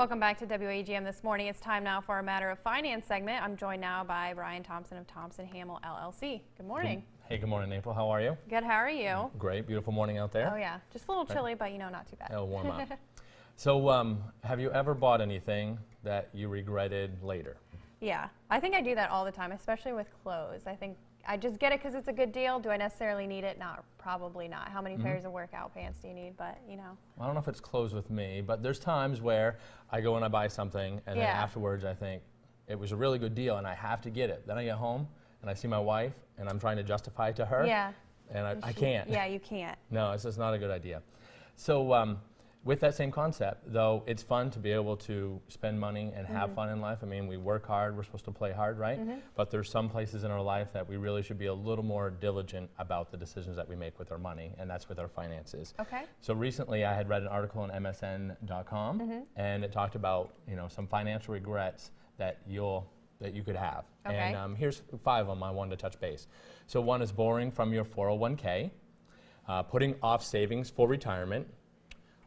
Welcome back to WAGM this morning. It's time now for our Matter of Finance segment. I'm joined now by Brian Thompson of Thompson-Hamel, LLC. Good morning. Hey, good morning, April. How are you? Good. How are you? Great. Beautiful morning out there. Oh, yeah. Just a little chilly, but, you know, not too bad. It'll warm up. So, have you ever bought anything that you regretted later? Yeah. I think I do that all the time, especially with clothes. I think I just get it because it's a good deal. Do I necessarily need it? Not, probably not. How many pairs of workout pants do you need? But, you know. I don't know if it's clothes with me, but there's times where I go and I buy something, and then afterwards I think it was a really good deal and I have to get it. Then I get home and I see my wife and I'm trying to justify it to her. Yeah. And I can't. Yeah, you can't. No, it's just not a good idea. So, with that same concept, though, it's fun to be able to spend money and have fun in life. I mean, we work hard, we're supposed to play hard, right? But there's some places in our life that we really should be a little more diligent about the decisions that we make with our money, and that's with our finances. Okay. So recently I had read an article on MSN.com, and it talked about, you know, some financial regrets that you could have. Okay. And here's 5 of them I wanted to touch base. So one is borrowing from your 401k, putting off savings for retirement,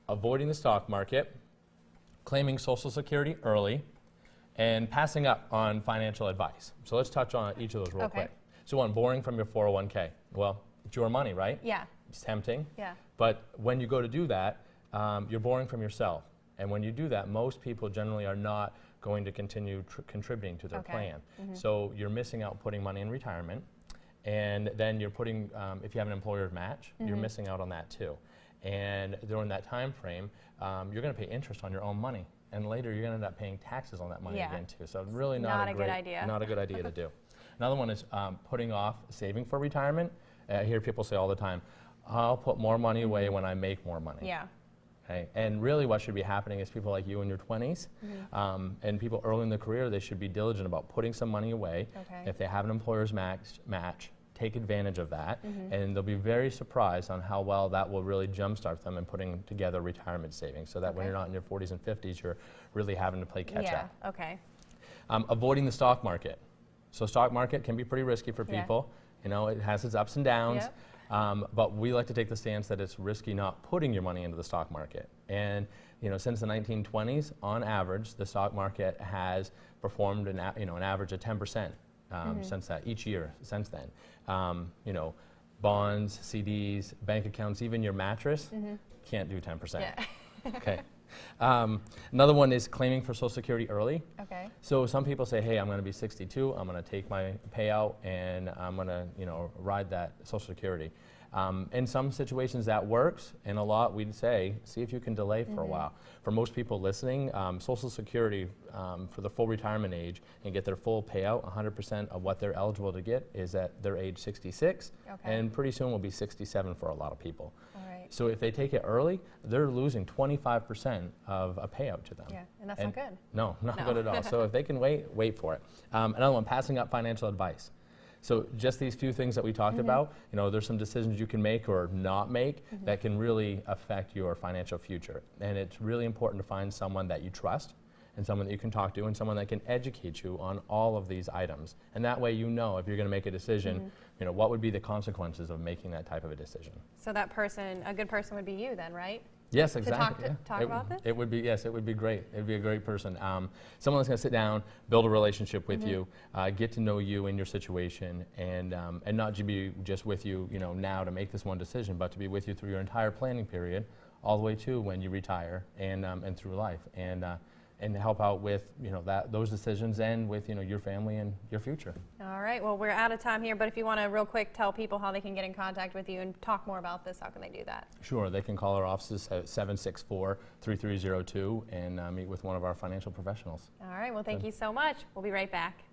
avoiding the stock market, claiming Social Security early, and passing up on financial advice. So let's touch on each of those real quick. So one, borrowing from your 401k. Well, it's your money, right? Yeah. It's tempting. Yeah. But when you go to do that, you're borrowing from yourself. And when you do that, most people generally are not going to continue contributing to their plan. So you're missing out putting money in retirement. And then you're putting, if you have an employer match, you're missing out on that too. And during that time frame, you're going to pay interest on your own money, and later you're going to end up paying taxes on that money again too. So really not a good idea. Not a good idea to do. Another one is putting off saving for retirement. I hear people say all the time, "I'll put more money away when I make more money." Yeah. Okay. And really, what should be happening is people like you in your 20s, and people early in their career, they should be diligent about putting some money away. If they have an employer's match. Take advantage of that, and they'll be very surprised on how well that will really jumpstart them in putting together retirement savings, so that when you're not in your 40s and 50s, you're really having to play catch up. Okay. Avoiding the stock market. So stock market can be pretty risky for people. You know, it has its ups and downs, but we like to take the stance that it's risky not putting your money into the stock market. And you know, since the 1920s, on average, the stock market has performed an average of 10%. Since that, each year since then. You know, bonds, CDs, bank accounts, even your mattress can't do 10%. Yeah. Okay. Another one is claiming for Social Security early. Okay. So some people say, hey, I'm going to be 62, I'm going to take my payout, and I'm going to, you know, ride that Social Security. In some situations that works, and a lot we'd say, see if you can delay for a while. For most people listening, Social Security for the full retirement age and get their full payout, 100% of what they're eligible to get is at their age 66, and pretty soon will be 67 for a lot of people. So if they take it early, they're losing 25% of a payout to them. Yeah, and that's not good. No, not good at all. So if they can wait for it. Another one, passing up financial advice. So just these few things that we talked about, you know, there's some decisions you can make or not make that can really affect your financial future. And it's really important to find someone that you trust, and someone that you can talk to, and someone that can educate you on all of these items. And that way you know if you're going to make a decision, you know, what would be the consequences of making that type of a decision. So that person, a good person would be you then, right? Yes, exactly. To talk about this? It would be, yes, it would be great. It would be a great person. Someone that's going to sit down, build a relationship with you, get to know you and your situation, and not to be just with you, you know, now to make this one decision, but to be with you through your entire planning period, all the way to when you retire and through life, and help out with, you know, those decisions, and with, you know, your family and your future. All right. Well, we're out of time here, but if you want to real quick tell people how they can get in contact with you and talk more about this, how can they do that? Sure. They can call our offices at 764-3302 and meet with one of our financial professionals. All right. Well, thank you so much. We'll be right back.